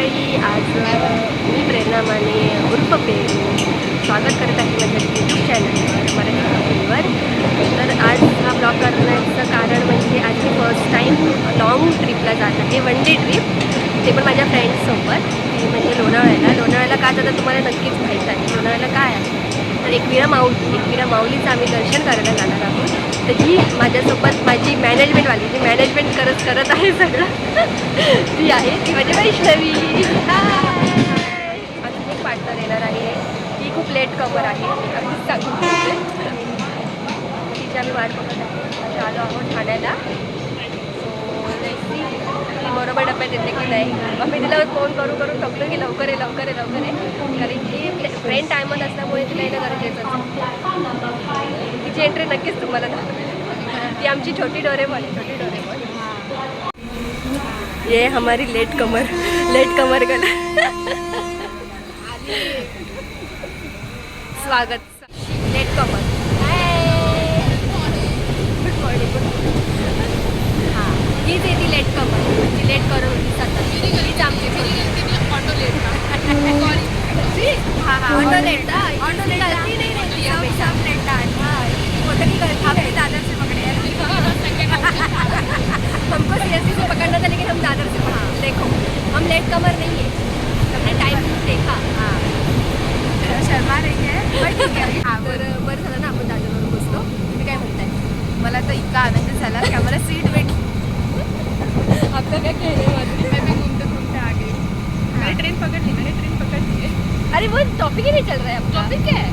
मंडळी, आज मी प्रेरणा माने उर्फ पेरू स्वागत करत आहे माझ्या यूट्यूब चॅनलवर मराठी कॉमेडीवर. तर आज हा ब्लॉग करण्याचं कारण म्हणजे आज मी फर्स्ट टाईम लॉंग ट्रिपला जात आहे, वन डे ट्रिप, ते पण माझ्या फ्रेंड्ससोबत. ती म्हणजे लोणावळ्याला का जातं तुम्हाला नक्कीच माहीत आहे. लोणावळ्याला काय आहे तर एकविरा माऊलीचं आम्ही दर्शन करायला जाणार आहोत. तर ही माझ्यासोबत माझी मॅनेजमेंटवाली जी मॅनेजमेंट करत आहे सगळं ती आहे, ती म्हणजे वैष्णवी. अजून एक पार्टनर येणार आहे, ती खूप लेट कमर आहे, अगदीच सांगून ठेवते. तिची आम्ही वाट बघत आहे. आता आलो आहोत ठाण्याला. ती बरोबर डब्यात येते की नाही. मग मी तिला फोन करून थकलो की लवकर आहे कारण की फ्रेंड टायमात असल्यामुळे तिला येणं गरजेचं असतं. तिची एंट्री नक्कीच तुम्हाला दाखवते. ती आमची छोटी डोरेमॉन ये हमारी लेट कमर गला स्वागत लेट कमर. Good morning. हां, हीच आहे ती लेट कमर, ती लेट करून हीच आमची ऑटो लेट. हां ऑटो लेट गलती नहीं रहती है, हमेशा लेट आपकी दादर से पकड़े हमको सीएसटी से पकड़ना था, लेकिन हम दादर से पकड़े. देखो हम लेट कमर नहीं है, हमने टाइम देखा. हाँ शर्मा रही है बरं झालं ना आपण दादरवरून बसलो. तुम्ही काय म्हणताय? मला तर इतका आनंद झाला की आम्हाला सीट भेटली. आपका क्या कहने वाली? मैं भी घूमते आ गई. मैंने ट्रेन पकड़ ली है. अरे वो टॉपिक ही नहीं चल रहा है. अब टॉपिक क्या है?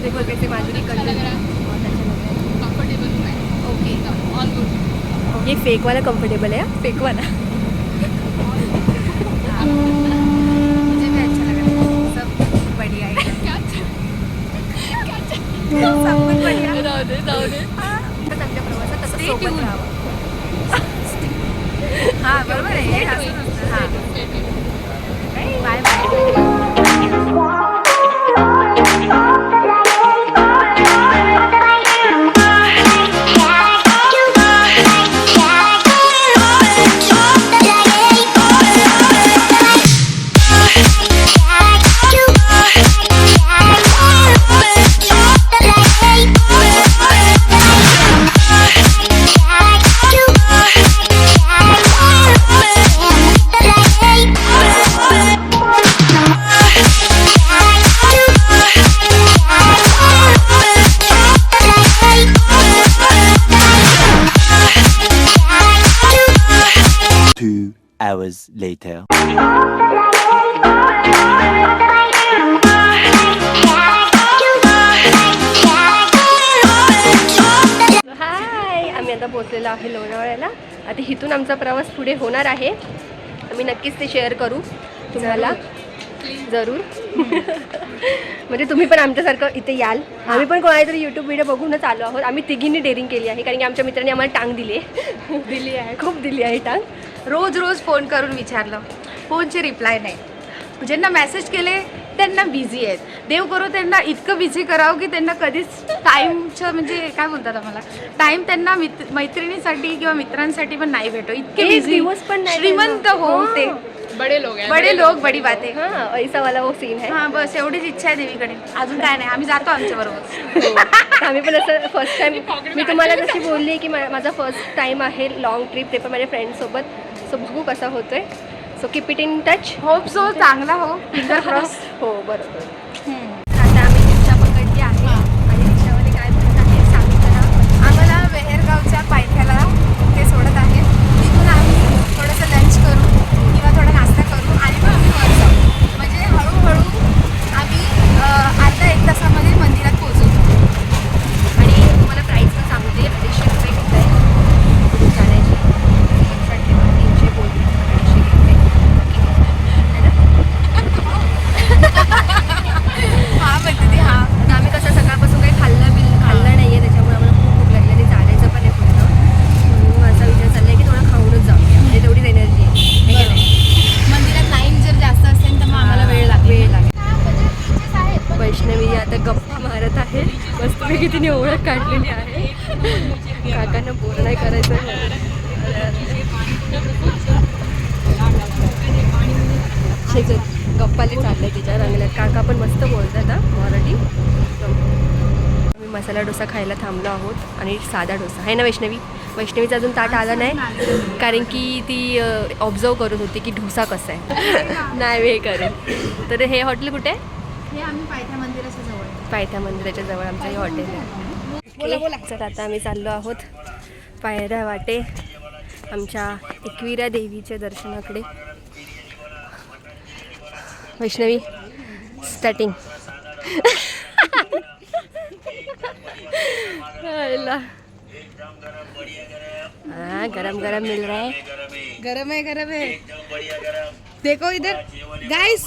देखो कैसे माधुरी कर लग रहा है, बहुत अच्छा लग रहा है. कंफर्टेबल है. Okay all good. ये फेक वाला कंफर्टेबल है, फेक वाला. मुझे भी अच्छा लग रहा है. सब बढ़िया है. क्या सब कुछ बढ़िया. जाऊ दे. आमच्या प्रवासात तसं सोबत राहावं. हां बरोबर आहे. हे असं नसतं. हां बाय hours later. हाय, आम्ही आता पोहोचलेलो आहे लोणावळ्याला. आता इथून आमचा प्रवास पुढे होणार आहे. आम्ही नक्कीच ते शेअर करू तुम्हाला जरूर. म्हणजे तुम्ही पण आमच्यासारखं इथे याल. आम्ही पण कोणातरी यूट्यूब व्हिडिओ बघूनच आलो आहोत. आम्ही तिघींनी डेअरिंग केली आहे, कारण की आमच्या मित्रांनी आम्हाला टांग दिली आहे. खूप दिली आहे टांग. रोज फोन करून विचारलं, फोनचे रिप्लाय नाही. ज्यांना मेसेज केले त्यांना बिझी आहेत. देव करो त्यांना इतकं बिझी करावं की त्यांना कधीच टाईमचं म्हणजे काय बोलतात आम्हाला टाईम त्यांना मैत्रिणीसाठी किंवा मित्रांसाठी पण नाही भेटो. इतके बिझी दिवस पण नाही. श्रीमंत हो ते बडे लोग बडी बात आहे. हां, ऐसा वाला वो सीन है. हां बस एवढीच इच्छा आहे देवीकडे. अजून काय नाही. आम्ही जातो आमच्याबरोबर. आम्ही पण असं फर्स्ट टाईम मी तुम्हाला जशी बोलली की माझा फर्स्ट टाईम आहे लॉंग ट्रिप, ते पण माझ्या फ्रेंड्ससोबत. सो बघू कसा होतोय. So keep it in touch. Hope so चांगला हो. Finger cross. हो बरोबर. आता आम्ही रिक्षा पकडली आहे आणि रिक्षावाले काय म्हणत आहे सांगितलं ना. आम्हाला वेहेरगावच्या पायथ्याला ते सोडत आहे. तिथून आम्ही थोडंसं लंच करू किंवा थोडा नाश्ता करू आणि मग आम्ही वर जाऊ. म्हणजे हळूहळू आम्ही अर्धा एक तासामध्ये मंदिरात पोहोचू. आणि तुम्हाला प्राईस पण सांगते. 250 रुपये घेत आहे जाण्याची. 300 बोलली 250 घेते. बऱ्यापैकी तिने ओळख काढलेली आहे. काकांना बोर नाही करायचं गप्पाले चाललंय तिच्या रंगल्यात. काका पण मस्त बोलतात हा मराठी. आम्ही मसाला डोसा खायला थांबलो आहोत आणि साधा डोसा आहे ना वैष्णवी. वैष्णवीचा अजून ताट आला नाही कारण की ती ऑब्झर्व करत होती की डोसा कसा आहे. नाही वे करेल. तर हे हॉटेल कुठे आहे? हे आम्ही पायथ्या मंदिराच्या जवळ. पायथ्या मंदिराच्या जवळ आमचं हे हॉटेल आहे. तर आता आम्ही चाललो आहोत पायऱ्या वाटे आमच्या एकविरा देवीच्या दर्शनाकडे. वैष्णवी स्टार्टिंग. हाँ गरम गरम मिल रहा है. गरम है. देखो इधर गाइस,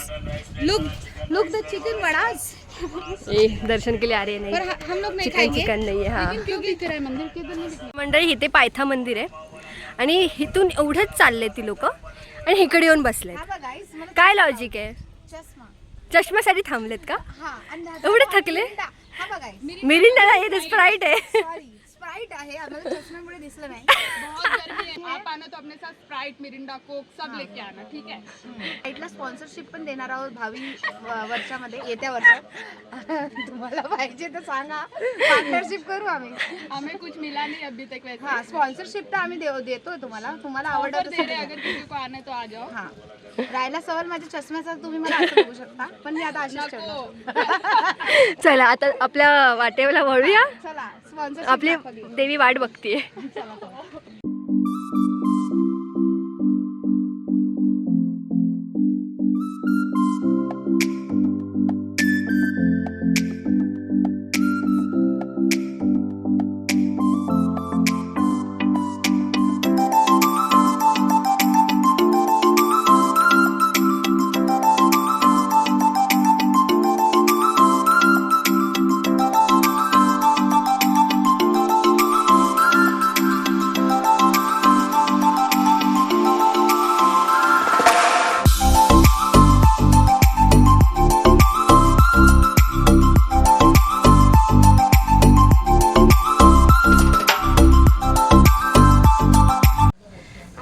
लुक द चिकन वड़ास. ये दर्शन के लिए आ रहे हैं. पर नहीं हम लोग नहीं चिकन खाएंगे. चिकन नाही आहे. हा क्यों दिख रहा है मंदिर के इधर नहीं दिख रहा. मंडळी इथे पायथा मंदिर आहे आणि इथून एवढंच चालले ती लोक आणि इकडे येऊन बसलेत. हा बघा guys, मला काय लॉजिक आहे? चष्मा. चष्म्यासाठी थांबलेत का? हा आणि एवढे थकले? हा बघा मिरिंडा नाही ते स्प्राईट आहे. सॉरी स्प्राइट आहे. आम्हाला चष्म्यामुळे दिसलं नाही. बहुत गर्मी है. आप आना तो अपने साथ स्प्राइट, मिरिंडा, कोक सब लेके आना, ठीक है? साईडला स्पॉन्सरशिप पण देणार आहोत भावी वर्षामध्ये, येत्या वर्षात. तुम्हाला पाहिजे तर सांगा, पार्टनरशिप करू आम्ही. हमें कुछ मिला नहीं अभी तक वैसे. हा स्पॉन्सरशिप तर आम्ही देतोय तुम्हाला. तुम्हाला ऑफर आवडत दे रहे असेल हैं, अगर किसी को आना है तो आ जाओ. हा. राहायला सवाल माझ्या चष्म्याचा तुम्ही मला असं बघू शकता, पण मी आता अशीच ठेवणार. चला आता आपल्या वाटेला वळूया. चला स्पॉन्सरशिप आपली देवी वाट बघतीये.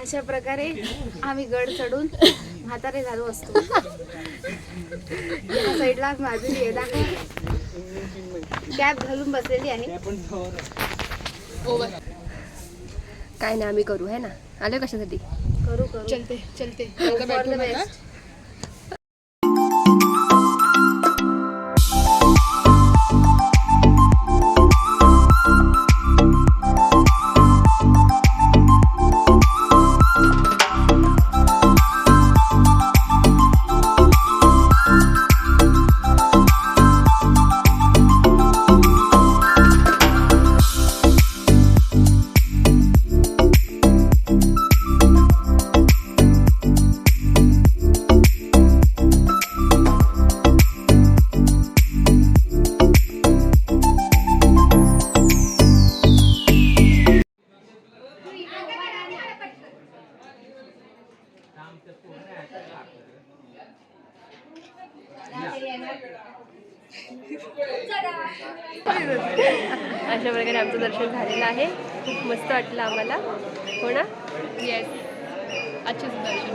अशा प्रकारे आम्ही गड चढून म्हातारे झालो असतो. या साईडला माझी येदा कॅप घालून बसलेली आहे. काय नाही आम्ही करू है ना. आले कशासाठी? करू चलते फॉर द बेस्ट. अशा प्रकारे आमचं दर्शन झालेलं आहे. खूप मस्त वाटलं आम्हाला. हो ना? यस, अच्छे से दर्शन.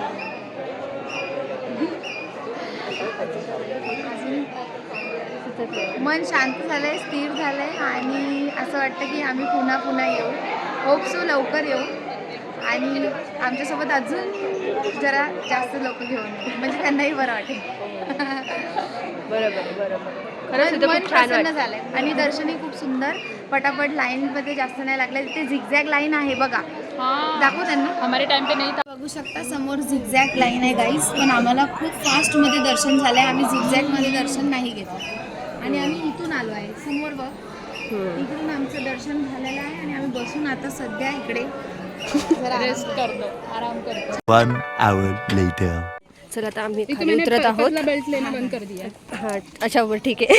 मन शांत झालंय, स्थिर झालंय आणि असं वाटतं की आम्ही पुन्हा पुन्हा येऊ. होप सो लवकर येऊ आणि आमच्यासोबत अजून जरा जास्त लोक घेऊन येऊ, म्हणजे त्यांनाही बरं वाटेल. बरोबर. खरंच इथं मन खूप छान प्रसन्न वाटलं. झालंय आणि दर्शनही खूप सुंदर. पटापट लाईनमध्ये जास्त नाही लागलं. तिथे झिगझॅग लाईन आहे बघा. हाँ, दाखवू त्यांना. हमारे टाइम पे नहीं था. बघू शकता समोर झिगझॅग लाईन आहे गाईस, पण आम्हाला खूप फास्टमध्ये दर्शन झालंय. आम्ही झिगझॅगमध्ये दर्शन नाही घेतलं आणि आम्ही इथून आलो आहे. समोर बघ, इकडून आमचं दर्शन झालेलं आहे आणि आम्ही बसून आता सध्या इकडे जरा रेस्ट कर दो, आराम कर दो. 1 hour later. चल आता आम्ही एक तो खाली मैंने उतरत आहोत. पतला बेल्ट लेना बंद कर दिया. हां अच्छा बरं ठीक आहे.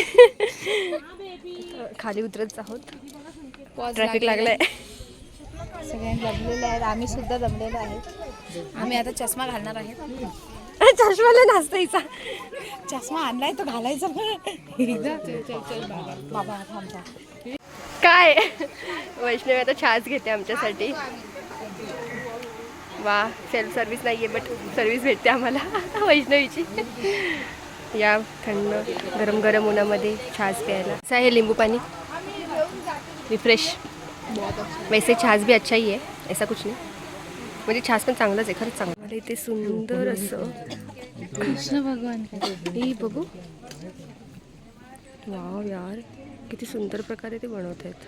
खाली उतरत आहोत. ट्रॅफिक लागलंय. सगळ्यांनी दमलेले आहेत. आम्ही सुद्धा दमलेलो आहे. आम्ही आता चष्मा घालणार आहे. चष्माला नाचतायचा. चष्मा आणलाय तो घालायचा. चल बाबा. बाबा थांबा. काय वैष्णवी आता छास घेते आमच्यासाठी. वा, सेल्फ सर्व्हिस नाही आहे बट सर्व्हिस भेटते आम्हाला वैष्णवीची. या थंड गरम गरम उन्हामध्ये छास प्यायला. असं आहे लिंबू पाणी रिफ्रेश. वैसे छास भी अच्छा ही है, ऐसा कुछ नहीं. म्हणजे छास पण चांगलंच आहे, खरंच चांगलं. मला इथे सुंदर असं कृष्ण भगवान हे बघू. वाव यार, किती सुंदर प्रकारे ते बनवत आहेत.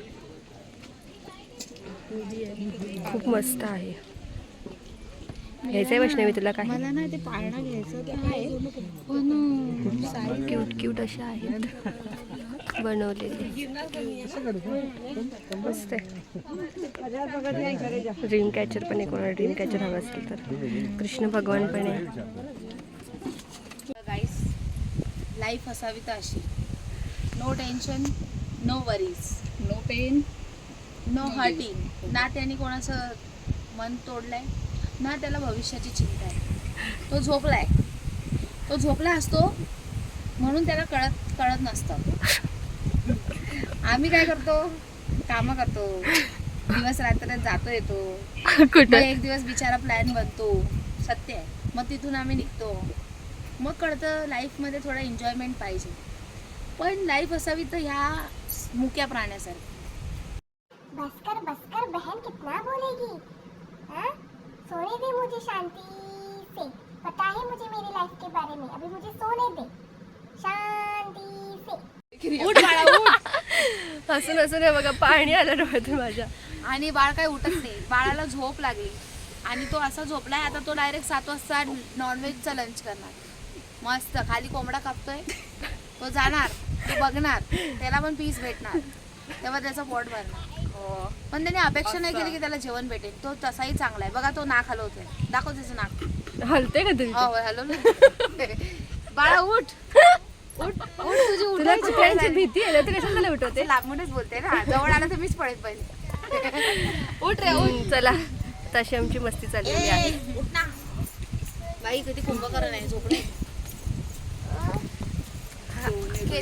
खूप मस्त आहे. घ्यायचंय वैष्णवी तुला काय? मला ना ते पाळणा घ्यायचं तर आहे पण क्यूट क्यूट अशा आहेत बनवलेले. मस्त आहे. ड्रीम कॅचर पण आहे, कोणाला ड्रीम कॅचर हवं असेल तर. कृष्ण भगवान पण आहे. गाईस, लाईफ असावी तर अशी. No tension, no worries, no pain. No hurting. ना त्याने कोणाचं मन तोडलंय, ना त्याला भविष्याची चिंता आहे. तो झोपला असतो म्हणून त्याला कळत नसतं. आम्ही काय करतो, कामं करतो, दिवस रात्र जातो येतो. मग एक दिवस बिचारा प्लॅन बनतो, सत्य आहे. मग तिथून आम्ही निघतो. मग कळतं लाईफमध्ये थोडा एन्जॉयमेंट पाहिजे. पण लाईफ असावी तर ह्या मुक्या प्राण्यासारखी. बसकर बहन कितना बोलेगी? हाँ? सोने दे मुझे शांति से. पता है मुझे मेरी लाइफ के बारे में. अभी मुझे सोने दे शांति से. उठ बाळा, उठ. हसून हसून हे बघा पाणी आलं डोळ्यातून माझ्या. आणि बाळ काय उठत नाही. बाळाला झोप लागली आणि तो असा झोपलाय. आता तो डायरेक्ट 7 वाजता नॉनव्हेजचा लंच करणार. मस्त खाली कोंबडा कापतोय. तो जाणार, तो बघणार, त्याला पण पीस भेटणार, तेव्हा त्याचं पोट भरणार. पण त्याने अपेक्षा नाही केली की त्याला जेवण भेटेल. तो तसाही चांगला आहे. बघा तो नाक हलवतोय. दाखव त्याचं नाक. हलते का तुम्ही? हो हलवलं. बाळा उठ उठ उठ. तुझी तुला कुत्र्यांची भीती आहे ना, तू कशाला उठवते? लांबूनच बोलते ना. जवळ आला तर मीच पळेल पहिले. उठ रे उठ. चला, तशी आमची मस्ती चाललेली आहे. उठ ना बाई. कधी कुंभकर्ण नाही, झोपले.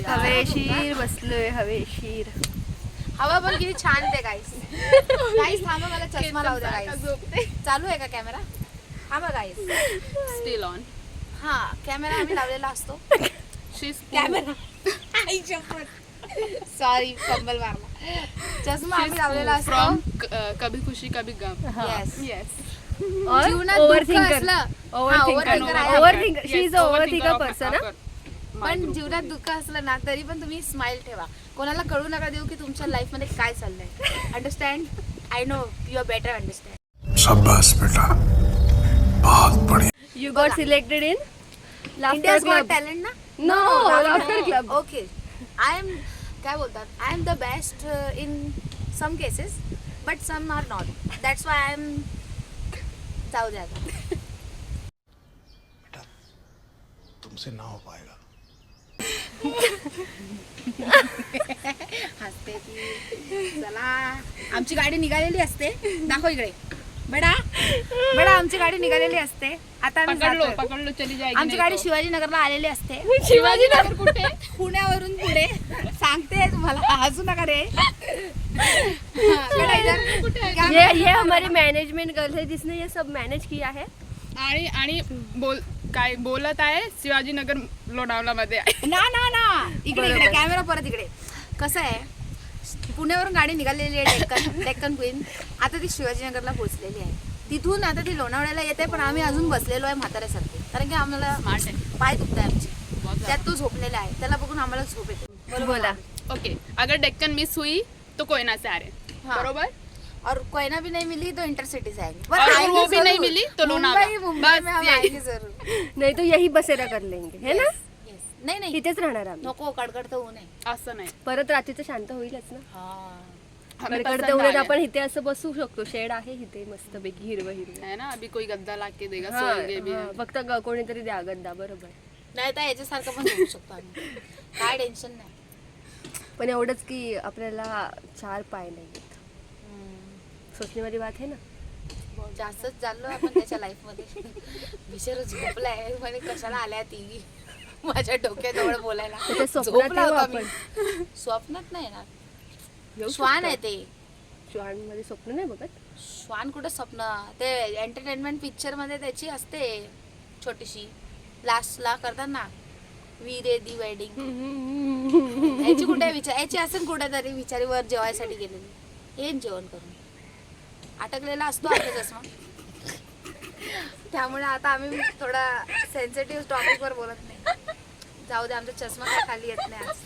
हवेशीर बसलोय, हवेशीर. हवा पण किती छान येते गाईस. गाईस थांबा, मला चष्मा लावू द्या गाईस. चालू आहे का कॅमेरा? हा बघा गाईस, स्टिल ऑन. हा कॅमेरा आम्ही लावलेला असतो. कॅमेरा सॉरी, कंबल मारला. चष्मा आम्ही लावलेला असतो. From Kabhi Khushi Kabhi Gham. Yes yes. जीवनात दुःख असलं, ओव्हरथिंकर. शी इज ओव्हरथिंकर पर्सन. पण जीवनात दुःख असलं ना तरी पण तुम्ही स्माइल ठेवा. कोणाला कळू नका देऊ की तुमच्या लाईफ मध्ये काय चाललंय. Understand? I know you are better understand. शाबाश बेटा, बहुत बढ़िया. You got selected in India's laughter got club. Talent ना. No, laughter club. Okay, I am काय बोलतात, I am the best in some cases but some are not. That's why I am. जाऊ द्या आता. बेटा, तुमसे ना हो पाएगा. हसते ती. चला, आमची गाडी निघालेली असते. दाखव इकडे. बडा बडा, आमची गाडी निघालेली असते. आता आम्ही जातोय. पकड़ लो चली जाएगी. आमची नहीं गाडी तो. शिवाजीनगरला आलेली असते. शिवाजीनगर कुठे? पुण्यावरून पुढे. सांगते तुम्हाला, हसू नका रे. ये हमारी मैनेजमेंट गर्ल है जिसने ये सब मैनेज किया है. आणि काय बोलत आहे शिवाजीनगर लोणावळा मध्ये आहे. ना ना ना, इकडे इकडे कॅमेरा परत इकडे. कसं आहे, पुण्यावरून गाडी निघालेली आहे डेक्कन क्वीन. आता ती शिवाजीनगरला पोहोचलेली आहे. तिथून आता ती लोणावळ्याला येते. पण आम्ही अजून बसलेलो आहे म्हाताऱ्यासारखे, कारण की आम्हाला पाय दुखत आहे आमचे. त्यात तो झोपलेला आहे. त्याला बघून आम्हाला झोप येते. बोला. ओके, अगर डेक्कन मिस हुई तो कोयना से आ रहे. हाँ. बरोबर. और कोयना भी नहीं मिली तो इंटरसिटी से आएंगे. और आएंगे वो भी जरूर. नहीं मिली तो लोनावला. मुंबई बस में हम यही. आएंगे जरूर. नाही तो यही बसेरा कर लेंगे है ना. Yes. नाही नाही, इथेच राहणार आम्ही. नको, कडकडतं ऊन आहे. असं नाही. परत रात्रीचं शांत होईलच ना. हमें कडकड पसंद तेवढ्यात आया. आपण इथे असं बसू शकतो. शेड आहे इथे मस्त पैकी हिरवं हिरवं. है ना. अभी कोई गद्दा ला के देगा, हा, सोएंगे भी. हा, फक्त कोणीतरी द्या गद्दा. बरोबर. नाही तर याच्यासारखं पण होऊ शकतो आम्ही. काय टेन्शन नाही. पण एवढंच की आपल्याला 4 पाय नाही आहेत. सोचने वाली बात है ना. जास्तच चाललो आपण त्याच्या लाईफ मध्ये. बिचारा झोपलाय म्हणे कशाला आल्या ती माझ्या डोक्याजवळ बोलायला. त्याच्या स्वप्नात झोपला येऊ होता आपण. मी. स्वप्नात नाही ना. येऊ श्वान आहे शकतो. ते. श्वानमध्ये स्वप्न नाही बघत. श्वान कुठं स्वप्न, ते एंटरटेनमेंट पिक्चर मध्ये त्याची असते छोटीशी, लास्टला करतात ना वी रे दी वेडिंग. याची कुठे विचार, याची असेल कुठेतरी बिचारी वर जेवायसाठी गेलेली, येईन जेवण करून, अटकलेला असतो आता चष्मा. त्यामुळे आता आम्ही थोडा सेन्सिटिव्ह टॉपिक वर बोलत नाही. जाऊ दे, आमचा चष्मा काय खाली येत नाही आज.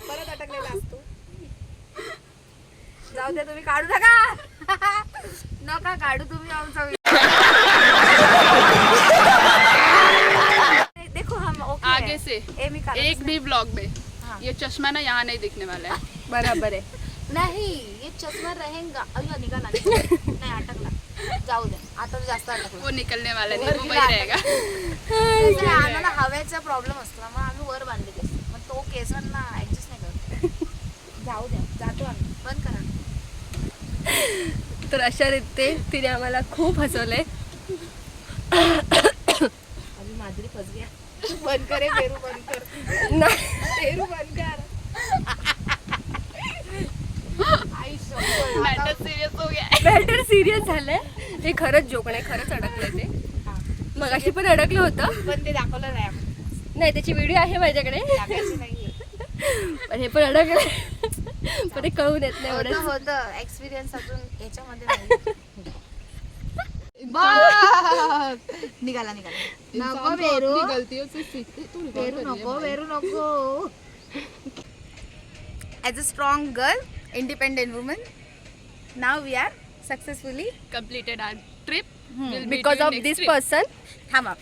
परत अटकलेला असतो. जाऊ दे, तुम्ही काढू नका. नका काढू तुम्ही आमचा. देखो हम ओके आगे से मी एक भी ब्लॉग में हाँ। ये चश्मा ना यहाँ नहीं दिखने वाला है. बराबर आहे. नाही, ये चष्मा रहेगा. अय्यो निघाला नाही, अटकला. जाऊ दे, आता तो जास्त अटकला. वो निकलने वाला नहीं, वर वो गिरा वही रहेगा. कसं आहे, आम्हाला हवेचा प्रॉब्लेम असतो ना, मग आम्ही वर बांधले केस, मग तो केसांना ऍडजस्ट नाही करत. जाऊ द्या, जातो आम्ही, बंद करा. तर अशा रीते तिने आम्हाला खूप हसवलंय. अभी माधुरी फस गया. बंद करे, पेरू बंद कर. नाही, पेरू बंद कर. आई शपथ. मैटर सीरियस हो गया है. मॅटर सिरियस झालंय. ते खरंच जोक नाही, खरंच अडकलं ते. मगाशी पण अडकलं होतं. पण ते दाखवलं नाही आपण. नाही, त्याची व्हिडिओ आहे माझ्याकडे. टाकायची नाहीये. पण हे पण अडकलं. पण ते कळून येत नाही एवढं. होतं एक्सपिरियन्स अजून याच्यामध्ये नाही. बघ. निघाला नको इंसान को पेरू, अपनी गलतियों से सीखते. तू record पेरू कर रही है नको, भाई. पेरू नको. As a strong girl, independent woman, now we are successfully. Completed our trip. We'll meet because you of next this trip. Person. थांबा.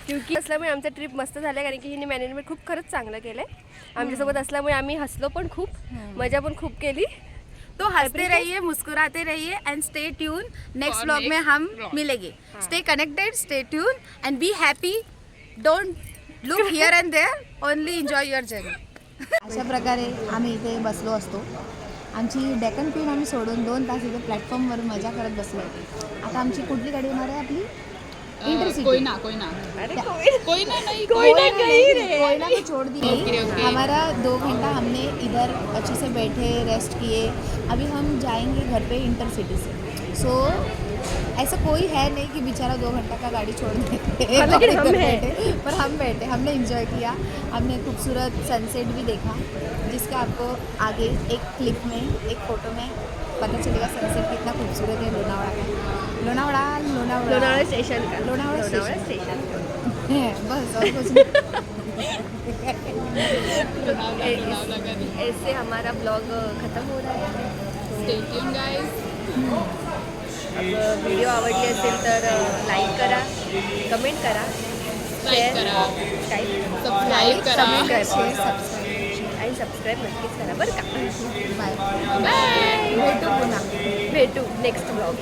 क्योंकि असल्यामुळे आमचा ट्रिप मस्त झाला, कारण की हिने मॅनेजमेंट खूप खरंच चांगलं केलंय. आमच्यासोबत असल्यामुळे आम्ही हसलो पण खूप, मजा पण खूप केली. तो हंसते रहिए, मुस्कुराते रहिए and stay tune. Next For vlog में next हम vlog. मिलेंगे. Stay connected, stay tune and be happy. Don't look here and there, only enjoy your journey. अशा प्रकारे आम्ही इथे बसलो असतो. आमची डेक्कन क्वीन आम्ही सोडून 2 तास इथे प्लॅटफॉर्मवर मजा करत बसलो. आता आमची कुठली गाडी होणार आहे आपली? इंटरसिटी. कोई ना नहीं. कोयना को छोड़ दी Okay, गई. okay. हमारा 2 घंटा हमने इधर अच्छे से बैठे, रेस्ट किए. अभी हम जाएंगे घर पे इंटरसिटी से. सो ऐसा कोई है नहीं कि बेचारा 2 घंटा का गाड़ी छोड़ देते. हालांकि हम हैं. बैठे, पर हम बैठे, हमने इंजॉय किया. हमने खूबसूरत सनसेट भी देखा, जिसका आपको आगे एक क्लिप में, एक फ़ोटो में पता चलेगा सनसेट कितना खूबसूरत है लोनावड़ा का. लोणावळा स्टेशन का? लोणावळा स्टेशन. बस और कुछ नहीं. लोनावला का नहीं. ऐसे हमारा ब्लॉग खत्म हो रहा है. Stay tuned guys. अब व्हिडिओ आवडली असेल तर लाईक करा, कमेंट करा, Like करा, सबस्क्राइब करा. आणि सबस्क्राईब नक्कीच करा बरं का. बाय. भेटू पुन्हा. भेटू नेक्स्ट ब्लॉग.